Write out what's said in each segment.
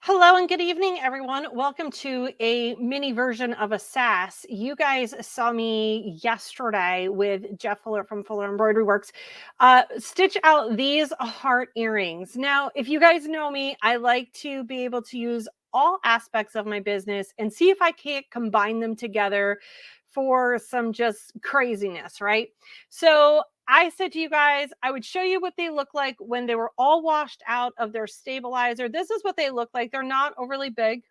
Hello and good evening, everyone. Welcome to a mini version of a sass. You guys saw me yesterday with Jeff Fuller from Fuller Embroidery Works stitch out these heart earrings. Now, if you guys know me, I like to be able to use all aspects of my business and see if I can't combine them together for some just craziness, right? So I said to you guys, I would show you what they look like when they were all washed out of their stabilizer. This is what they look like. They're not overly big.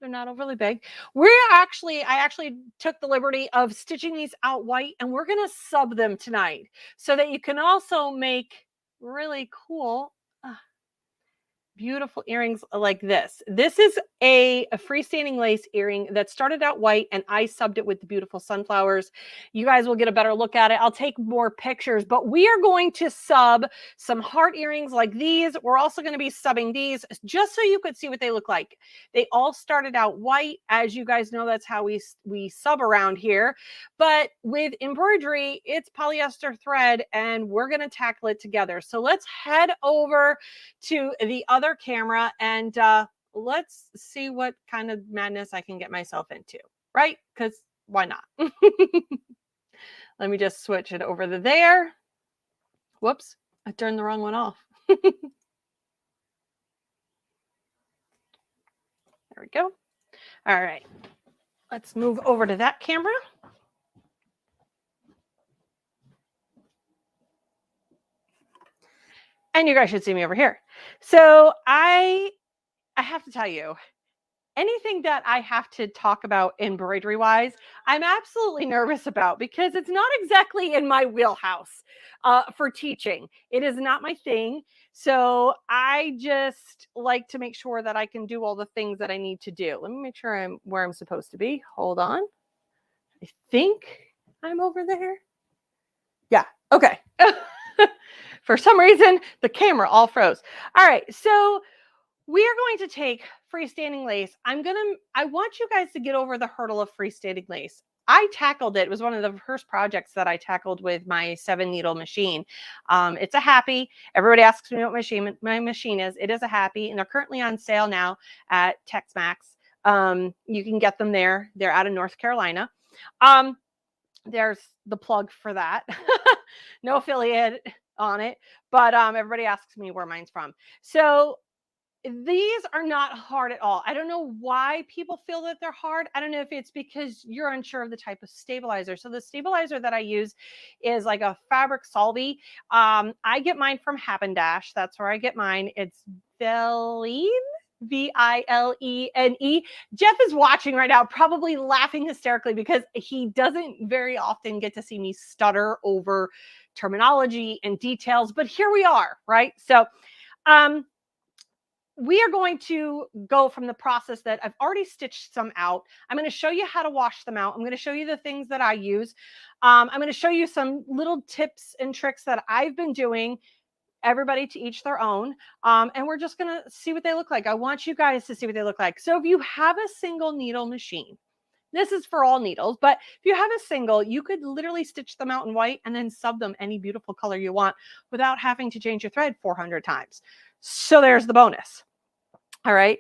They're not overly big. I actually took the liberty of stitching these out white, and we're going to sub them tonight so that you can also make really cool beautiful earrings like this. This is a freestanding lace earring that started out white and I subbed it with the beautiful sunflowers. You guys will get a better look at it. I'll take more pictures, but we are going to sub some heart earrings like these. We're also going to be subbing these just so you could see what they look like. They all started out white. As you guys know, that's how we sub around here. But with embroidery, it's polyester thread and we're going to tackle it together. So let's head over to the other camera and let's see what kind of madness I can get myself into, right? Because why not? Let me just switch it over to there. Whoops, I turned the wrong one off. There we go. All right, let's move over to that camera. And you guys should see me over here. So I have to tell you, anything that I have to talk about embroidery wise, I'm absolutely nervous about because it's not exactly in my wheelhouse for teaching. It is not my thing. So I just like to make sure that I can do all the things that I need to do. Let me make sure I'm where I'm supposed to be. Hold on. I think I'm over there. Yeah. Okay. For some reason, the camera all froze. All right. So we are going to take freestanding lace. I want you guys to get over the hurdle of freestanding lace. I tackled it. It was one of the first projects that I tackled with my 7-needle machine. It's a Happy. Everybody asks me what my machine is. It is a Happy, and they're currently on sale now at Tex-Mex. You can get them there. They're out of North Carolina. There's the plug for that. No affiliate on it, but everybody asks me where mine's from. So these are not hard at all. I don't know why people feel that they're hard. I don't know if it's because you're unsure of the type of stabilizer. So the stabilizer that I use is like a fabric solvy. I get mine from Happen Dash. That's where I get mine. It's Vilene. Vilene. Jeff is watching right now, probably laughing hysterically because he doesn't very often get to see me stutter over terminology and details. But here we are, right? So, we are going to go from the process that I've already stitched some out. I'm going to show you how to wash them out. I'm going to show you the things that I use. I'm going to show you some little tips and tricks that I've been doing. Everybody to each their own. And we're just going to see what they look like. I want you guys to see what they look like. So if you have a single needle machine, this is for all needles, but if you have a single, you could literally stitch them out in white and then sub them any beautiful color you want without having to change your thread 400 times. So there's the bonus. All right.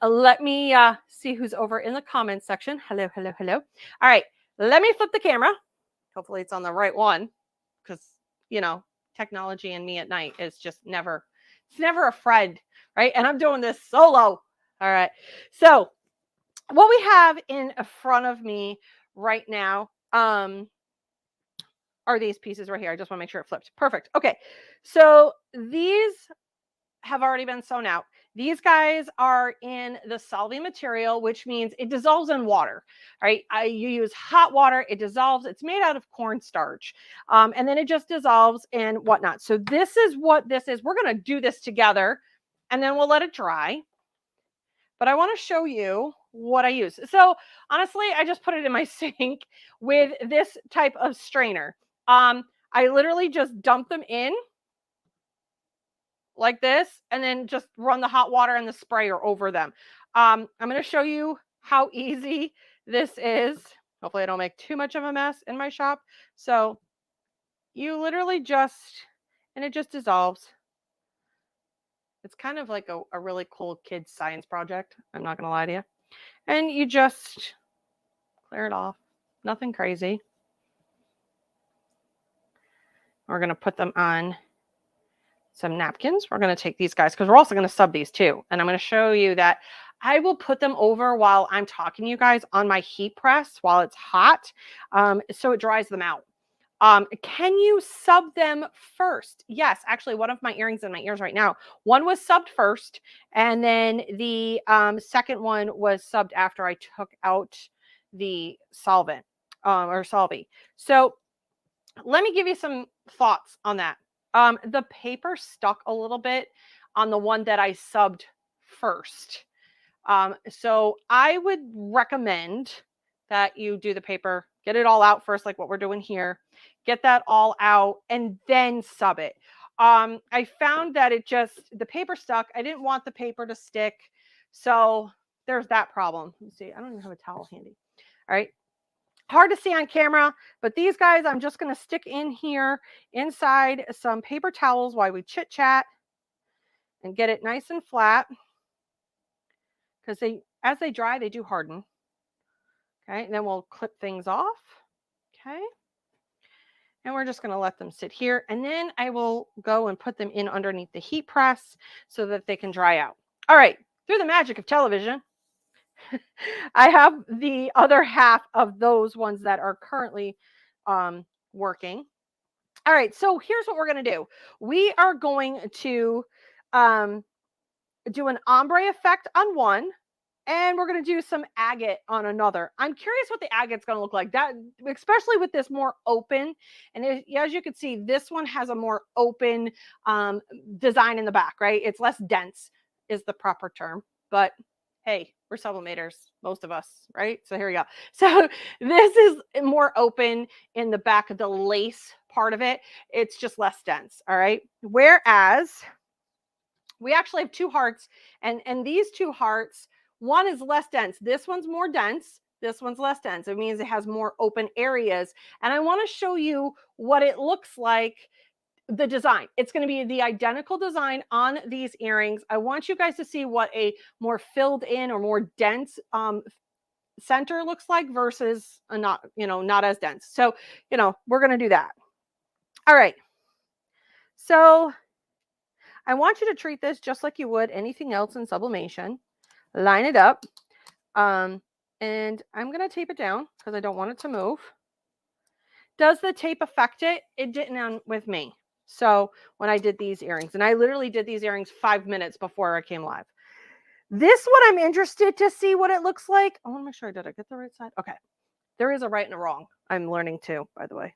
Let me see who's over in the comments section. Hello, hello, hello. All right. Let me flip the camera. Hopefully it's on the right one because, technology and me at night is just it's never a friend, right? And I'm doing this solo. All right. So what we have in front of me right now are these pieces right here. I just want to make sure it flipped. Perfect. Okay. So these have already been sewn out. These guys are in the solving material, which means it dissolves in water, right? You use hot water, it dissolves. It's made out of cornstarch, and then it just dissolves and whatnot. So this is what this is. We're going to do this together, and then we'll let it dry. But I want to show you what I use. So honestly, I just put it in my sink with this type of strainer. I literally just dump them in like this, and then just run the hot water and the sprayer over them. I'm going to show you how easy this is. Hopefully I don't make too much of a mess in my shop. So you literally and it just dissolves. It's kind of like a really cool kid's science project. I'm not going to lie to you. And you just clear it off. Nothing crazy. We're going to put them on some napkins. We're going to take these guys because we're also going to sub these too. And I'm going to show you that I will put them over while I'm talking to you guys on my heat press while it's hot, so it dries them out. Can you sub them first? Yes, actually, one of my earrings in my ears right now, one was subbed first, and then the second one was subbed after I took out the solvent or solvy. So let me give you some thoughts on that. The paper stuck a little bit on the one that I subbed first. So I would recommend that you do the paper, get it all out first, like what we're doing here, get that all out and then sub it. I found that the paper stuck. I didn't want the paper to stick. So there's that problem. Let's see, I don't even have a towel handy. All right. Hard to see on camera, but these guys, I'm just going to stick in here inside some paper towels while we chit chat and get it nice and flat. Because as they dry, they do harden. Okay, and then we'll clip things off. Okay, and we're just going to let them sit here, and then I will go and put them in underneath the heat press so that they can dry out. All right, through the magic of television, I have the other half of those ones that are currently working. All right, so here's what we're going to do. We are going to do an ombre effect on one, and we're going to do some agate on another. I'm curious what the agate's going to look like, that, especially with this more open. And as you can see, this one has a more open design in the back, right? It's less dense is the proper term. But hey, we're sublimators, most of us, right? So here we go. So this is more open in the back of the lace part of it. It's just less dense, all right? Whereas we actually have two hearts, and these two hearts, one is less dense. This one's more dense. This one's less dense. It means it has more open areas. And I want to show you what it looks like, the design. It's going to be the identical design on these earrings. I want you guys to see what a more filled in or more dense center looks like versus a not as dense. So, we're going to do that. All right. So I want you to treat this just like you would anything else in sublimation. Line it up. And I'm going to tape it down because I don't want it to move. Does the tape affect it? It didn't with me. So when I did these earrings, and I literally did these earrings 5 minutes before I came live. This one, I'm interested to see what it looks like. I want to make sure I get the right side. Okay. There is a right and a wrong. I'm learning too, by the way.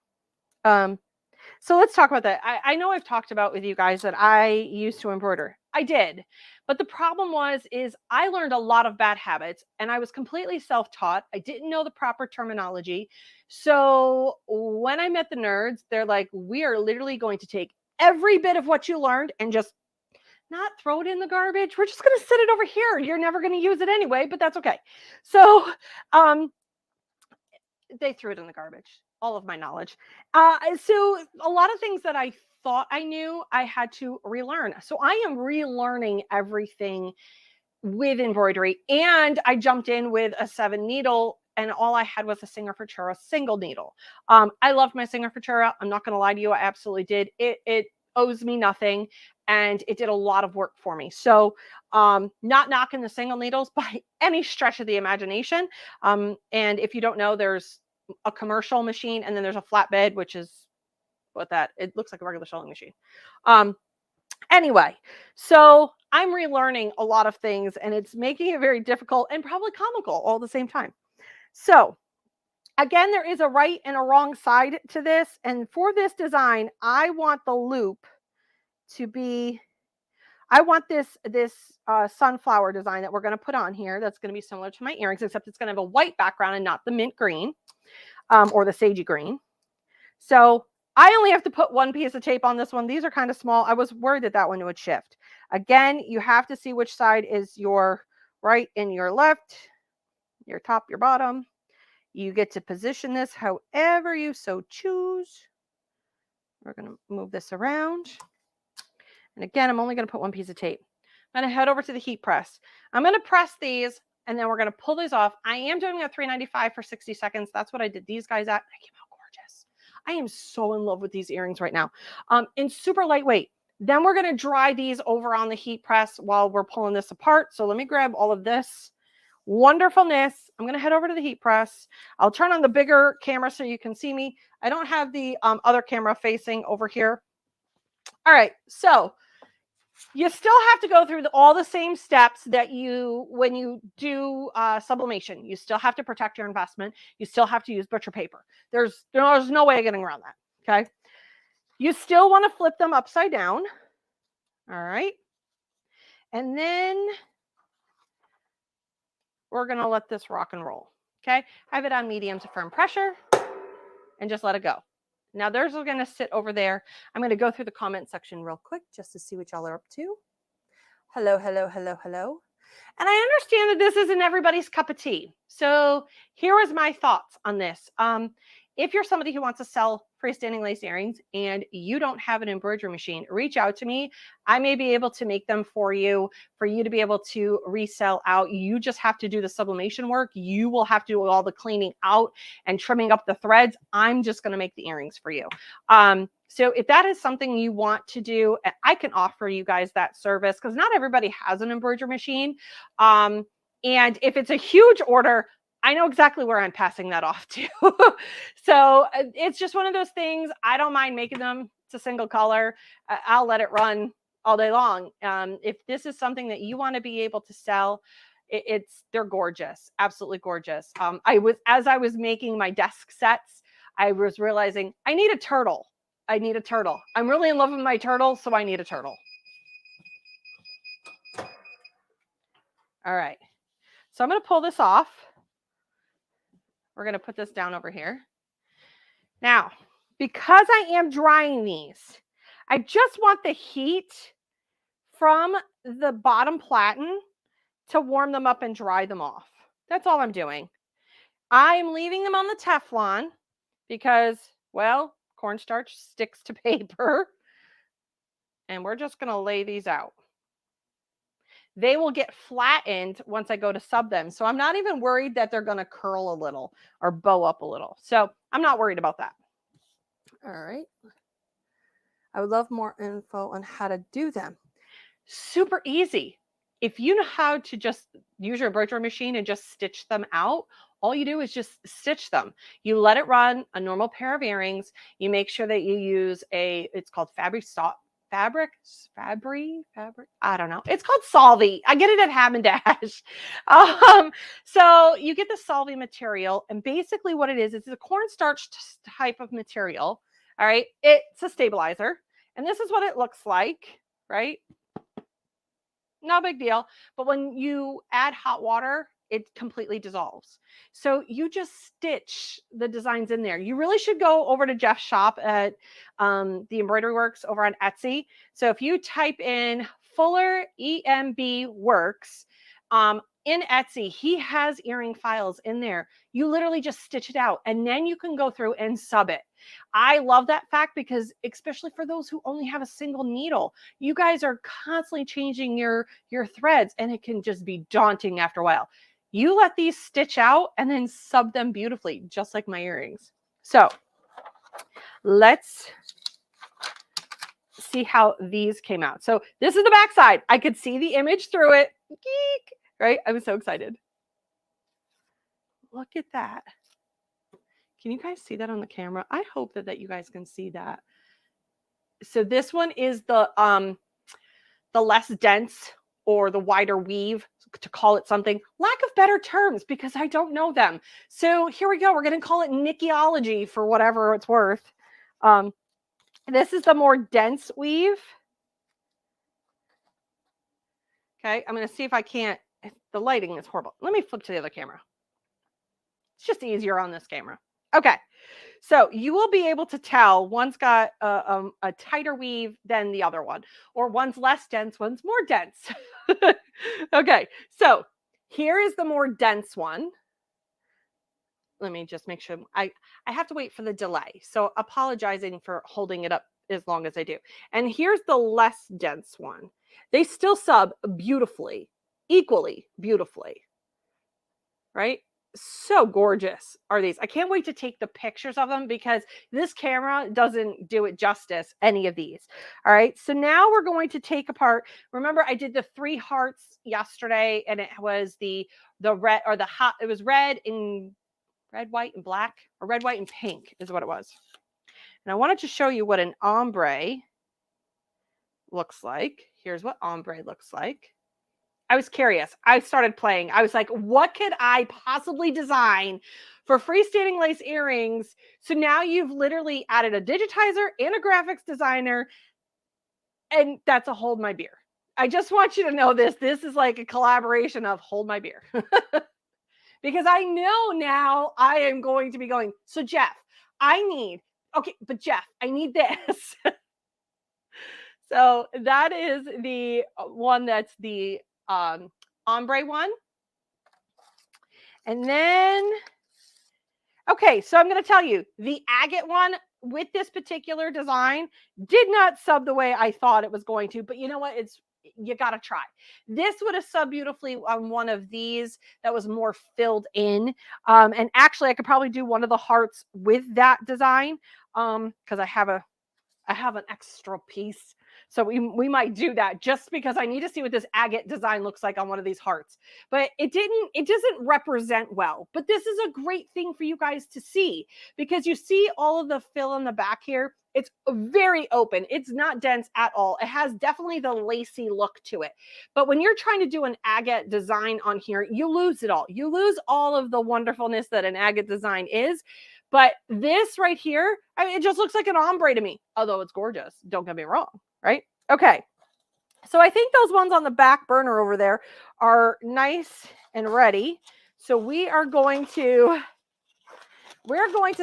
So let's talk about that. I know I've talked about with you guys that I used to embroider. I did. But the problem is I learned a lot of bad habits, and I was completely self-taught. I didn't know the proper terminology. So when I met the nerds, they're like, we are literally going to take every bit of what you learned and just not throw it in the garbage. We're just going to sit it over here. You're never going to use it anyway, but that's okay. So they threw it in the garbage, all of my knowledge. So a lot of things that I thought I knew, I had to relearn. So I am relearning everything with embroidery. And I jumped in with a 7 needle, and all I had was a Singer Futura single needle. I loved my Singer Futura. I'm not going to lie to you. I absolutely did. It owes me nothing, and it did a lot of work for me. So not knocking the single needles by any stretch of the imagination. And if you don't know, there's a commercial machine, and then there's a flatbed, which is it looks like a regular sewing machine. Anyway, so I'm relearning a lot of things, and it's making it very difficult and probably comical all at the same time. So again, there is a right and a wrong side to this. And for this design, I want the loop to be, I want this sunflower design that we're going to put on here. That's going to be similar to my earrings, except it's going to have a white background and not the mint green or the sagey green. So I only have to put one piece of tape on this one. These are kind of small. I was worried that one would shift. Again, you have to see which side is your right and your left, your top, your bottom. You get to position this however you so choose. We're going to move this around. And again, I'm only going to put one piece of tape. I'm going to head over to the heat press. I'm going to press these and then we're going to pull these off. I am doing a 395 for 60 seconds. That's what I did these guys at. They came out gorgeous. I am so in love with these earrings right now. And super lightweight. Then we're going to dry these over on the heat press while we're pulling this apart. So let me grab all of this wonderfulness. I'm going to head over to the heat press. I'll turn on the bigger camera so you can see me. I don't have the other camera facing over here. All right. So you still have to go through all the same steps that when you do sublimation. You still have to protect your investment. You still have to use butcher paper. There's no way of getting around that. Okay. You still want to flip them upside down. All right. And then we're going to let this rock and roll. Okay. Have it on medium to firm pressure and just let it go. Now theirs are going to sit over there. I'm going to go through the comment section real quick just to see what y'all are up to. Hello, hello, hello, hello. And I understand that this isn't everybody's cup of tea. So here is my thoughts on this. If you're somebody who wants to sell freestanding lace earrings and you don't have an embroidery machine, reach out to me. I may be able to make them for you to be able to resell out. You just have to do the sublimation work. You will have to do all the cleaning out and trimming up the threads. I'm just going to make the earrings for you. So if that is something you want to do, I can offer you guys that service because not everybody has an embroidery machine. And if it's a huge order, I know exactly where I'm passing that off to. So it's just one of those things. I don't mind making them. It's a single color. I'll let it run all day long. If this is something that you want to be able to sell, they're gorgeous, absolutely gorgeous. As I was making my desk sets, I was realizing I need a turtle. I'm really in love with my turtle, so I need a turtle. All right. So I'm going to pull this off. We're going to put this down over here. Now, because I am drying these, I just want the heat from the bottom platen to warm them up and dry them off. That's all I'm doing. I'm leaving them on the Teflon because, well, cornstarch sticks to paper. And we're just going to lay these out. They will get flattened once I go to sub them. So I'm not even worried that they're going to curl a little or bow up a little. So I'm not worried about that. All right. I would love more info on how to do them. Super easy. If you know how to just use your embroidery machine and just stitch them out, all you do is just stitch them. You let it run a normal pair of earrings. You make sure that you use it's called fabric. I don't know. It's called Solvy. I get it at Ham and Dash. So you get the Solvy material, and basically what it is, it's a cornstarch type of material. All right. It's a stabilizer, and this is what it looks like, right? No big deal. But when you add hot water, it completely dissolves. So you just stitch the designs in there. You really should go over to Jeff's shop at the Embroidery Works over on Etsy. So if you type in Fuller EMB Works in Etsy, he has earring files in there. You literally just stitch it out and then you can go through and sub it. I love that fact because especially for those who only have a single needle, you guys are constantly changing your threads and it can just be daunting after a while. You let these stitch out and then sub them beautifully, just like my earrings. So let's see how these came out. So this is the back side. I could see the image through it. Geek, right? I was so excited. Look at that. Can you guys see that on the camera? I hope that you guys can see that. So this one is the less dense or the wider weave, to call it something. Lack of better terms because I don't know them. So here we go. We're going to call it Nickyology for whatever it's worth. This is the more dense weave. Okay, I'm going to see if I can't. The lighting is horrible. Let me flip to the other camera. It's just easier on this camera. Okay, so you will be able to tell one's got a tighter weave than the other one, or one's less dense, one's more dense. Okay, so here is the more dense one. Let me just make sure I have to wait for the delay. So apologizing for holding it up as long as I do. And here's the less dense one. They still sub beautifully, equally beautifully, right? So gorgeous are these. I can't wait to take the pictures of them because this camera doesn't do it justice, any of these. All right, so now we're going to take apart. Remember, I did the 3 hearts yesterday, and it was the red, or the hot, it was red, white, and black, or red, white, and pink is what it was. And I wanted to show you what an ombre looks like. Here's what ombre looks like. I was curious. I started playing. I was like, what could I possibly design for freestanding lace earrings? So now you've literally added a digitizer and a graphics designer, and that's a hold my beer. I just want you to know this. This is like a collaboration of hold my beer. Because I know now I am going to be going, so Jeff, but Jeff, I need this. So that is the one that's the ombre one. And then, okay, so I'm going to tell you, the agate one with this particular design did not sub the way I thought it was going to, but you know what? You got to try. This would have subbed beautifully on one of these that was more filled in. And actually, I could probably do one of the hearts with that design because I have an extra piece. So we might do that just because I need to see what this agate design looks like on one of these hearts. But it doesn't represent well. But this is a great thing for you guys to see because you see all of the fill in the back here. It's very open. It's not dense at all. It has definitely the lacy look to it. But when you're trying to do an agate design on here, you lose it all. You lose all of the wonderfulness that an agate design is. But this right here, I mean, it just looks like an ombre to me, although it's gorgeous. Don't get me wrong, right? Okay. So I think those ones on the back burner over there are nice and ready. So we're going to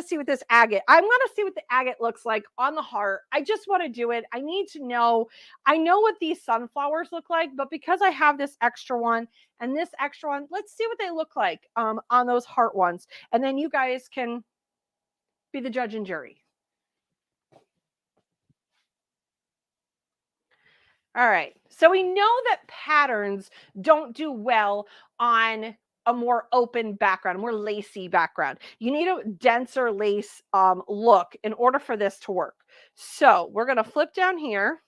see what this agate, I'm going to see what the agate looks like on the heart. I just want to do it. I need to know, I know what these sunflowers look like, but because I have this extra one and this extra one, let's see what they look like on those heart ones. And then you guys can be the judge and jury. All right. So we know that patterns don't do well on a more open background, a more lacy background. You need a denser lace look in order for this to work. So we're going to flip down here,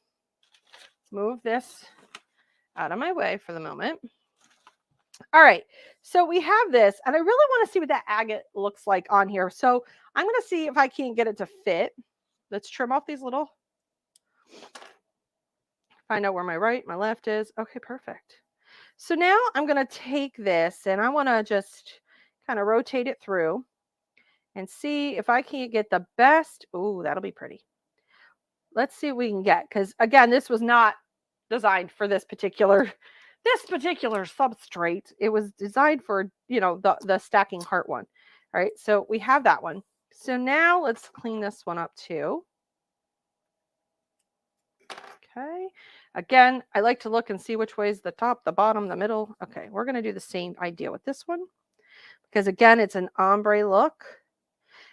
move this out of my way for the moment. All right. So we have this, and I really want to see what that agate looks like on here. So I'm going to see if I can't get it to fit. Let's trim off these little, find out where my right, my left is. Okay, perfect. So now I'm going to take this and I want to just kind of rotate it through and see if I can't get the best. Ooh, that'll be pretty. Let's see what we can get. Because again, this was not designed for this particular substrate. It was designed for, the stacking heart one. All right, so we have that one. So now let's clean this one up too. Okay. Again, I like to look and see which way is the top, the bottom, the middle. Okay, we're going to do the same idea with this one. Because again, it's an ombre look.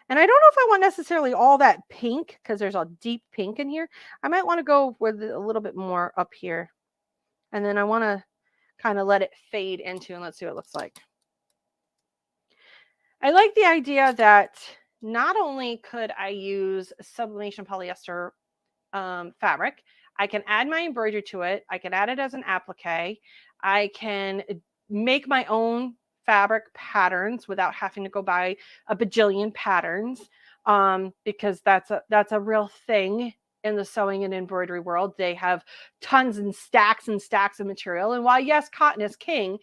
And I don't know if I want necessarily all that pink because there's a deep pink in here. I might want to go with a little bit more up here. And then I want to kind of let it fade into, and let's see what it looks like. I like the idea that not only could I use sublimation polyester fabric, I can add my embroidery to it. I can add it as an applique. I can make my own fabric patterns without having to go buy a bajillion patterns because that's a real thing in the sewing and embroidery world. They have tons and stacks of material. And while yes, cotton is king,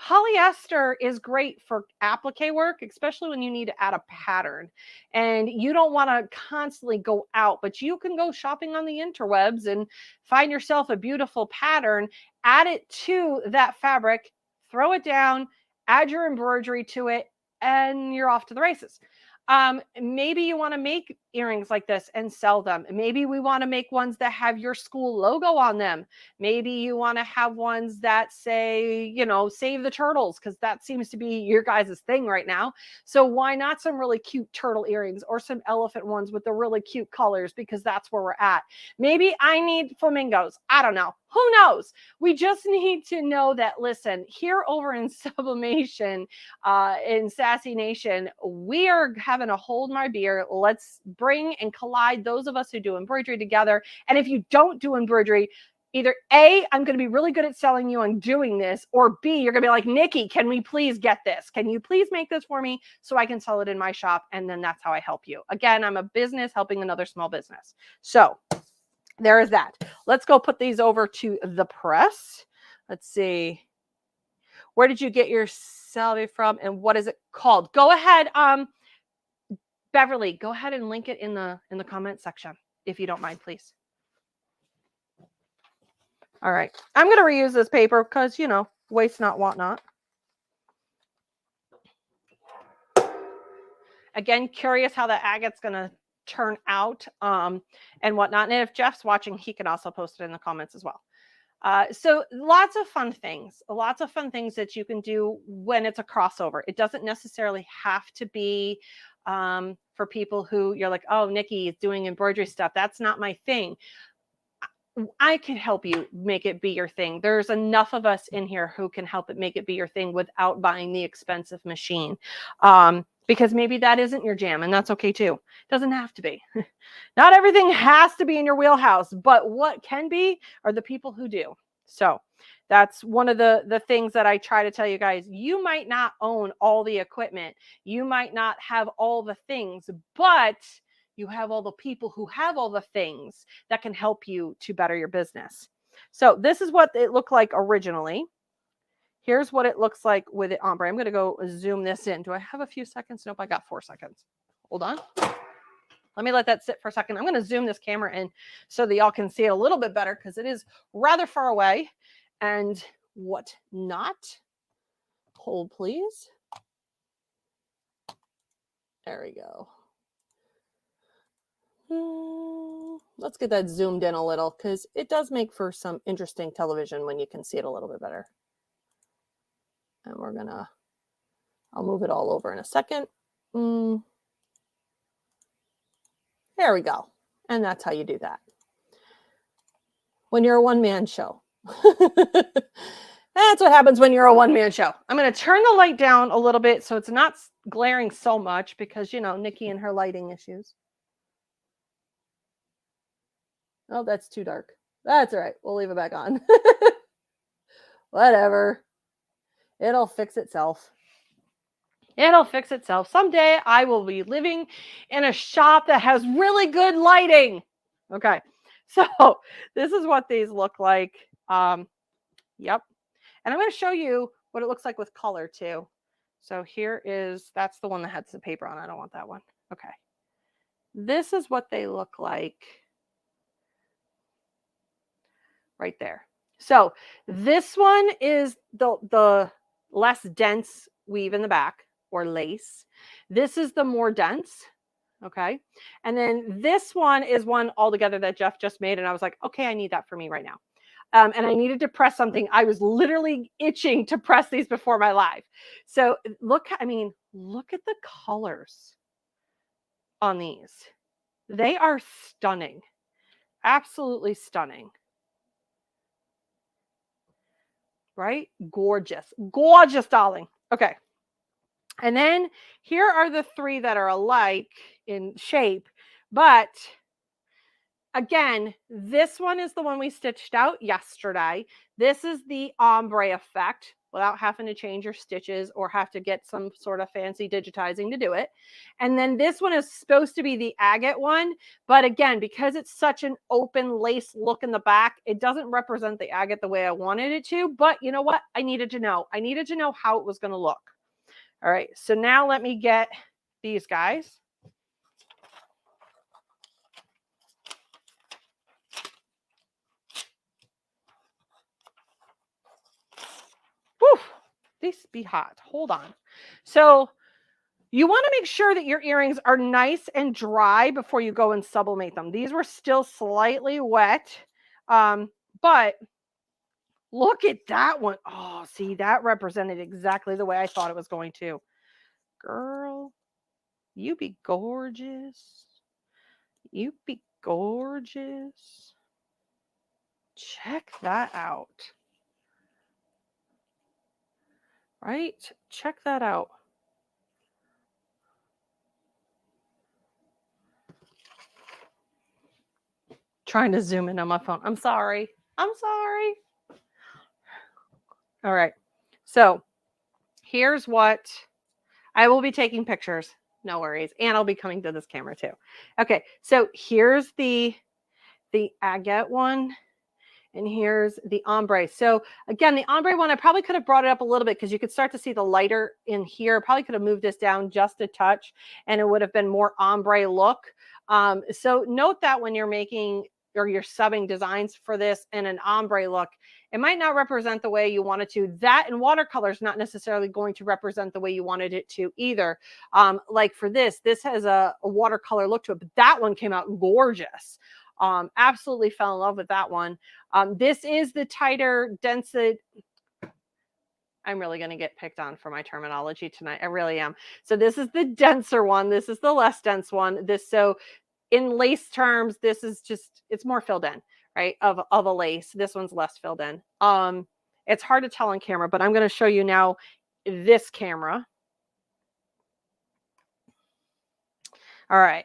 polyester is great for applique work, especially when you need to add a pattern and you don't want to constantly go out, but you can go shopping on the interwebs and find yourself a beautiful pattern, add it to that fabric, throw it down, add your embroidery to it, and you're off to the races. Maybe you want to make earrings like this and sell them. Maybe we want to make ones that have your school logo on them. Maybe you want to have ones that say, you know, save the turtles, because that seems to be your guys' thing right now. So why not some really cute turtle earrings or some elephant ones with the really cute colors, because that's where we're at. Maybe I need flamingos. I don't know. Who knows? We just need to know that, listen, here over in Sublimation, in Sassy Nation, we are having a hold my beer. Let's bring and collide those of us who do embroidery together. And if you don't do embroidery, either A, I'm going to be really good at selling you on doing this, or B, you're going to be like, Nikki, can we please get this? Can you please make this for me so I can sell it in my shop? And then that's how I help you. Again, I'm a business helping another small business. So there is that. Let's go put these over to the press. Let's see. Where did you get your salvia from and what is it called? Go ahead, Beverly, go ahead and link it in the comment section if you don't mind, please. All right. I'm going to reuse this paper because, you know, waste not, want not. Again, curious how the agate's going to turn out and whatnot. And if Jeff's watching, he can also post it in the comments as well. So lots of fun things that you can do when it's a crossover. It doesn't necessarily have to be for people who you're like, oh, Nikki is doing embroidery stuff. That's not my thing. I can help you make it be your thing. There's enough of us in here who can help it make it be your thing without buying the expensive machine. Because maybe that isn't your jam, and that's okay too. It doesn't have to be. Not everything has to be in your wheelhouse, but what can be are the people who do. So that's one of the things that I try to tell you guys. You might not own all the equipment. You might not have all the things, but you have all the people who have all the things that can help you to better your business. So this is what it looked like originally. Here's what it looks like with it ombre. I'm going to go zoom this in. Do I have a few seconds? Nope, I got 4 seconds. Hold on. Let me let that sit for a second. I'm going to zoom this camera in so that y'all can see it a little bit better because it is rather far away and whatnot. Hold, please. There we go. Let's get that zoomed in a little because it does make for some interesting television when you can see it a little bit better. And I'll move it all over in a second. There we go. And that's how you do that. When you're a one-man show. That's what happens when you're a one-man show. I'm going to turn the light down a little bit so it's not glaring so much because, you know, Nikki and her lighting issues. Oh, that's too dark. That's all right. We'll leave it back on. Whatever. It'll fix itself. It'll fix itself. Someday I will be living in a shop that has really good lighting. Okay. So this is what these look like. Yep. And I'm going to show you what it looks like with color too. So that's the one that has the paper on. I don't want that one. Okay. This is what they look like. Right there. So this one is the less dense weave in the back or lace. This is the more dense. Okay. And then this one is one altogether that Jeff just made. And I was like, okay, I need that for me right now. And I needed to press something. I was literally itching to press these before my live. So look at the colors on these. They are stunning. Absolutely stunning. Right? Gorgeous. Gorgeous, darling. Okay. And then here are the 3 that are alike in shape. But again, this one is the one we stitched out yesterday. This is the ombre effect without having to change your stitches or have to get some sort of fancy digitizing to do it. And then this one is supposed to be the agate one. But again, because it's such an open lace look in the back, it doesn't represent the agate the way I wanted it to. But you know what? I needed to know. I needed to know how it was going to look. All right. So now let me get these guys. Whew, these be hot. Hold on. So You want to make sure that your earrings are nice and dry before you go and sublimate them. These were still slightly wet, but look at that one. Oh, see, that represented exactly the way I thought it was going to. Girl, you be gorgeous. You be gorgeous. Check that out. Right? Check that out. Trying to zoom in on my phone. I'm sorry. I'm sorry. All right. So here's what I will be taking pictures. No worries. And I'll be coming to this camera too. Okay. So here's the agate one. And here's the ombre. So again, the ombre one, I probably could have brought it up a little bit because you could start to see the lighter in here. Probably could have moved this down just a touch and it would have been more ombre look. So note that when you're making or you're subbing designs for this in an ombre look, it might not represent the way you want it to. That in watercolor is not necessarily going to represent the way you wanted it to either. Like for this has a watercolor look to it, but that one came out gorgeous. Absolutely fell in love with that one. This is the tighter, denser. I'm really going to get picked on for my terminology tonight. I really am. So this is the denser one. This is the less dense one. So in lace terms, this is just, it's more filled in, right? Of a lace. This one's less filled in. It's hard to tell on camera, but I'm going to show you now this camera. All right.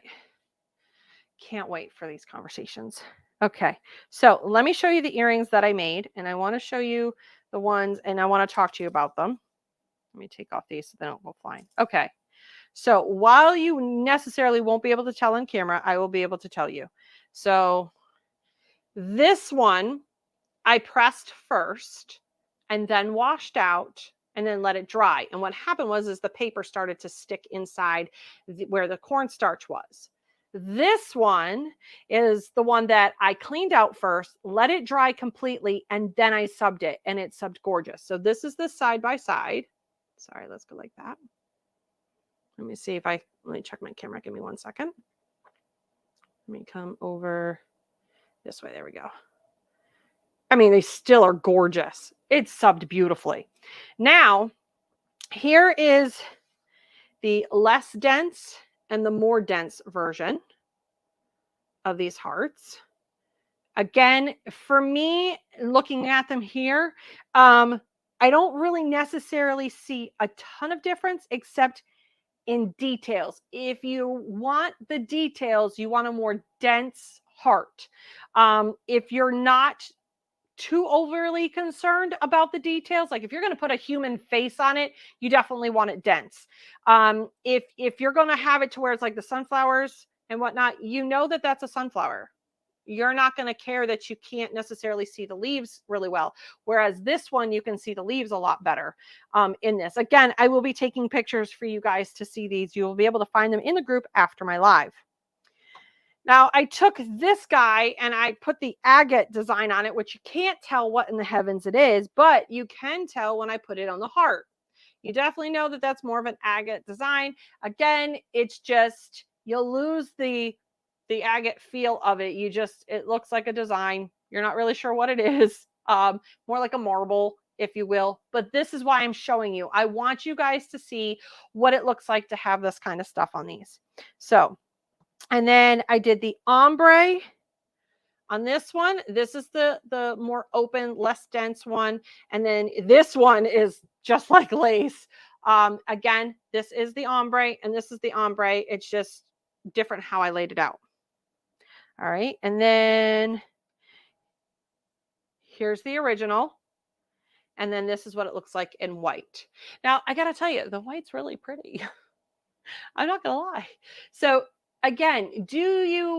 Can't wait for these conversations. Okay, so let me show you the earrings that I made, and I want to show you the ones, and I want to talk to you about them. Let me take off these so they don't go flying. Okay, so while you necessarily won't be able to tell on camera, I will be able to tell you. So this one I pressed first and then washed out and then let it dry. And what happened was the paper started to stick inside where the cornstarch was. This one is the one that I cleaned out first, let it dry completely, and then I subbed it, and it subbed gorgeous. So this is the side by side. Sorry, let's go like that. Let me see if let me check my camera. Give me 1 second. Let me come over this way. There we go. I mean, they still are gorgeous. It's subbed beautifully. Now, here is the less dense and the more dense version of these hearts. Again, for me, looking at them here, I don't really necessarily see a ton of difference except in details. If you want the details, you want a more dense heart. If you're not too overly concerned about the details, like if you're going to put a human face on it, you definitely want it dense. If you're going to have it to where it's like the sunflowers and whatnot, you know that that's a sunflower. You're not going to care that you can't necessarily see the leaves really well. Whereas this one, you can see the leaves a lot better in this. Again, I will be taking pictures for you guys to see these. You will be able to find them in the group after my live. Now, I took this guy and I put the agate design on it, which you can't tell what in the heavens it is, but you can tell when I put it on the heart. You definitely know that that's more of an agate design. Again, it's just, you'll lose the agate feel of it. It looks like a design. You're not really sure what it is. More like a marble, if you will. But this is why I'm showing you. I want you guys to see what it looks like to have this kind of stuff on these. So, and then I did the ombre on this one. This is the more open, less dense one. And then this one is just like lace. Again, this is the ombre and this is the ombre. It's just different how I laid it out. All right. And then here's the original. And then this is what it looks like in white. Now, I got to tell you, the white's really pretty. I'm not going to lie. So again,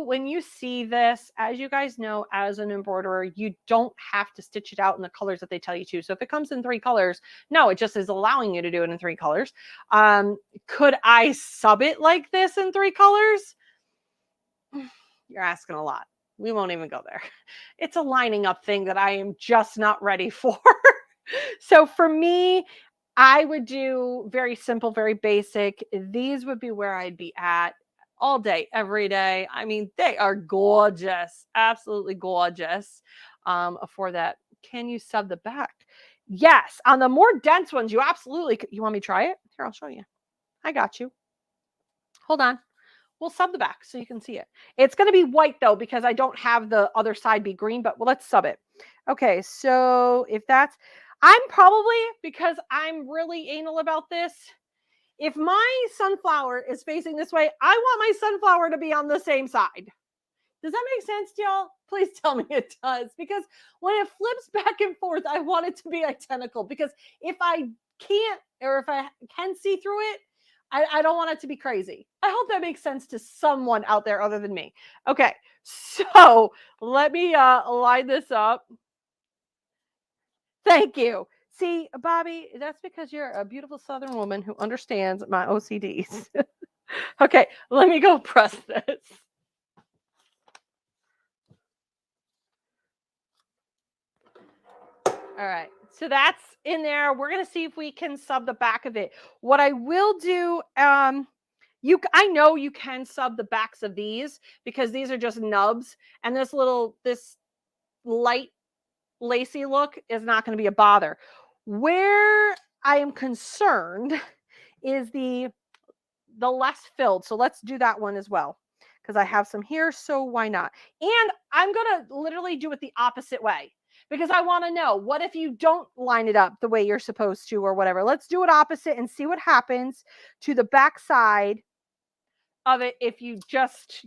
when you see this, as you guys know, as an embroiderer, you don't have to stitch it out in the colors that they tell you to. So if it comes in 3 colors, no, it just is allowing you to do it in 3 colors. Could I sub it like this in 3 colors? You're asking a lot. We won't even go there. It's a lining up thing that I am just not ready for. So for me, I would do very simple, very basic. These would be where I'd be at all day, every day. I mean, they are gorgeous, absolutely gorgeous. For that, can you sub the back? Yes, on the more dense ones, you absolutely. You want me to try it? Here, I'll show you. I got you. Hold on. We'll sub the back so you can see it. It's going to be white though because I don't have the other side be green, but well, let's sub it. Okay, so if that's, I'm probably, because I'm really anal about this, if my sunflower is facing this way, I want my sunflower to be on the same side. Does that make sense to y'all? Please tell me it does. Because when it flips back and forth, I want it to be identical. Because if I can't, or if I can see through it, I don't want it to be crazy. I hope that makes sense to someone out there other than me. Okay, so let me line this up. Thank you. See, Bobby, that's because you're a beautiful Southern woman who understands my OCDs. Okay, let me go press this. All right, so that's in there. We're gonna see if we can sub the back of it. What I will do, I know you can sub the backs of these because these are just nubs, and this light lacy look is not going to be a bother. Where I am concerned is the less filled. So let's do that one as well because I have some here. So why not? And I'm going to literally do it the opposite way because I want to know, what if you don't line it up the way you're supposed to or whatever. Let's do it opposite and see what happens to the back side of it if you just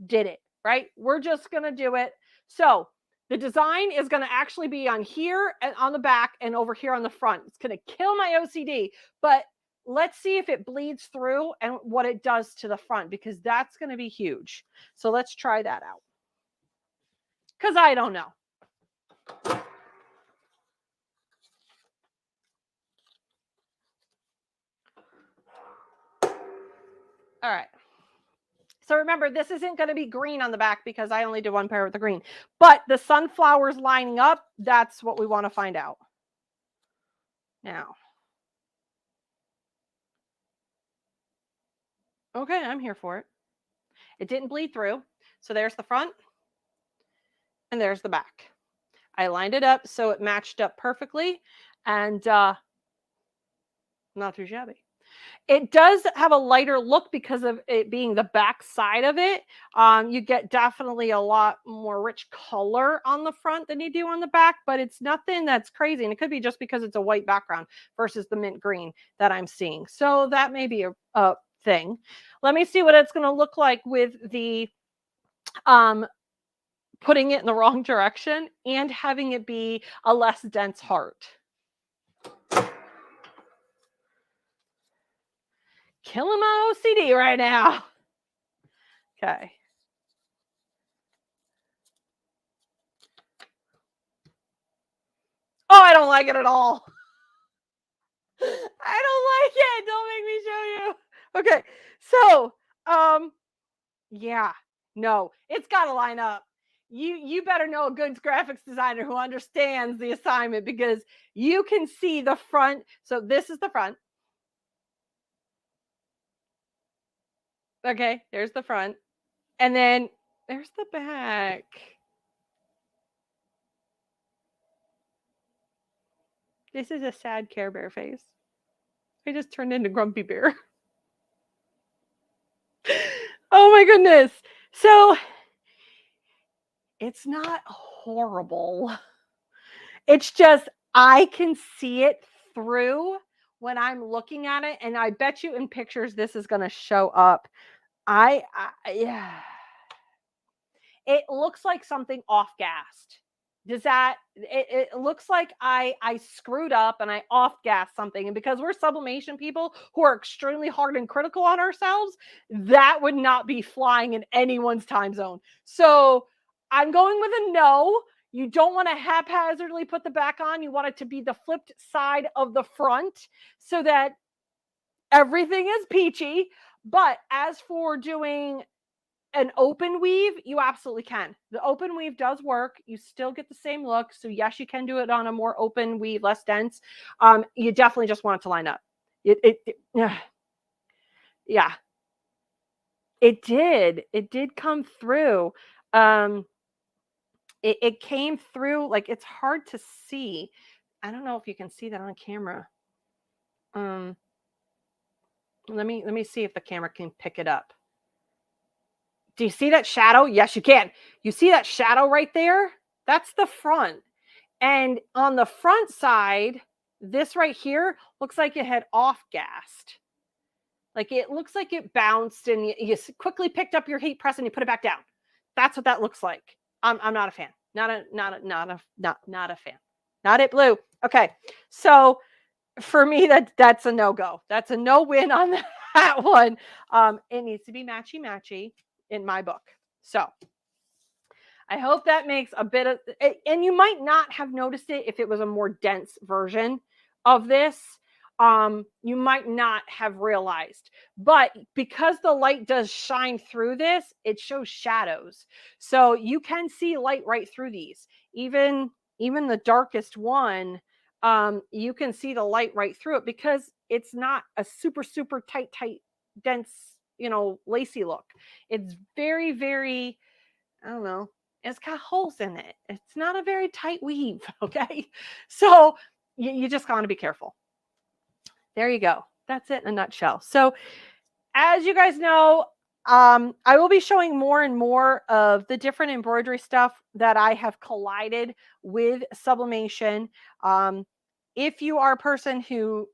did it, right? We're just going to do it. So the design is going to actually be on here and on the back and over here on the front. It's going to kill my OCD, but let's see if it bleeds through and what it does to the front, because that's going to be huge. So let's try that out. Because I don't know. All right. So remember, this isn't going to be green on the back because I only did one pair with the green. But the sunflowers lining up, that's what we want to find out. Now. Okay, I'm here for it. It didn't bleed through. So there's the front and there's the back. I lined it up so it matched up perfectly and not too shabby. It does have a lighter look because of it being the back side of it. You get definitely a lot more rich color on the front than you do on the back, but it's nothing that's crazy. And it could be just because it's a white background versus the mint green that I'm seeing. So that may be a thing. Let me see what it's going to look like with the putting it in the wrong direction and having it be a less dense heart. Killing my OCD right now. Okay. Oh, I don't like it at all. I don't like it. Don't make me show you. Okay. So, yeah. No, it's got to line up. You better know a good graphics designer who understands the assignment, because you can see the front. So this is the front. Okay, there's the front. And then there's the back. This is a sad Care Bear face. I just turned into Grumpy Bear. Oh my goodness. So it's not horrible. It's just I can see it through when I'm looking at it, and I bet you in pictures this is going to show up. Yeah. It looks like something off-gassed. Does that it looks like I screwed up and I off-gassed something, and because we're sublimation people who are extremely hard and critical on ourselves, that would not be flying in anyone's time zone. So I'm going with a no. You don't want to haphazardly put the back on. You want it to be the flipped side of the front so that everything is peachy. But as for doing an open weave, you absolutely can. The open weave does work. You still get the same look. So yes, you can do it on a more open weave, less dense. You definitely just want it to line up. Yeah, it did. It did come through. It came through, like, it's hard to see. I don't know if you can see that on camera. Let me see if the camera can pick it up. Do you see that shadow? Yes, you can. You see that shadow right there? That's the front. And on the front side, this right here looks like it had off-gassed. Like, it looks like it bounced and you quickly picked up your heat press and you put it back down. That's what that looks like. I'm not a fan. Not a fan. Not it blue. Okay. So for me, that's a no-go. That's a no-win on that one. It needs to be matchy in my book. So I hope that makes a bit of, and you might not have noticed it if it was a more dense version of this. You might not have realized, but because the light does shine through this, it shows shadows. So you can see light right through these. Even the darkest one, you can see the light right through it because it's not a super tight, dense, lacy look. It's very, very, I don't know. It's got holes in it. It's not a very tight weave. Okay. So you just got to be careful. There you go. That's it in a nutshell. So as you guys know, I will be showing more and more of the different embroidery stuff that I have collided with sublimation. If you are a person who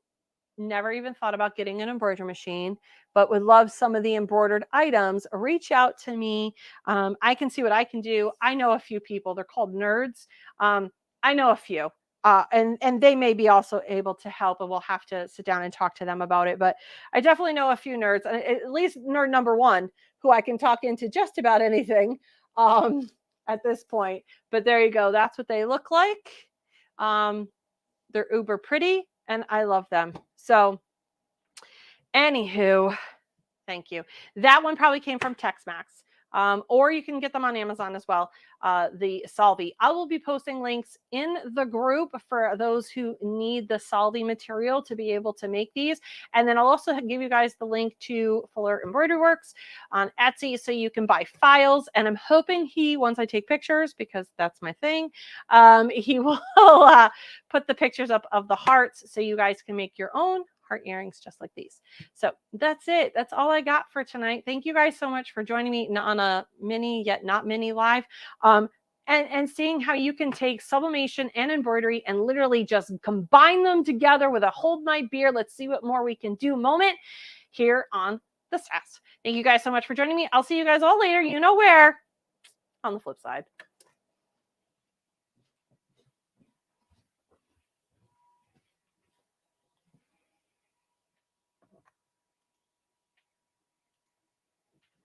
never even thought about getting an embroidery machine, but would love some of the embroidered items, reach out to me. I can see what I can do. I know a few people. They're called nerds. I know a few. And they may be also able to help, and we'll have to sit down and talk to them about it. But I definitely know a few nerds, at least nerd number one, who I can talk into just about anything at this point. But there you go. That's what they look like. They're uber pretty, and I love them. So anywho, thank you. That one probably came from Tex-Mex. Or you can get them on Amazon as well, the Solvay. I will be posting links in the group for those who need the Solvay material to be able to make these. And then I'll also give you guys the link to Fuller Embroidery Works on Etsy so you can buy files. And I'm hoping once I take pictures, because that's my thing, he will put the pictures up of the hearts so you guys can make your own heart earrings just like these. So that's it. That's all I got for tonight. Thank you guys so much for joining me on a mini yet not mini live. And seeing how you can take sublimation and embroidery and literally just combine them together with a hold my beer, let's see what more we can do moment here on the Sass. Thank you guys so much for joining me. I'll see you guys all later. You know where, on the flip side.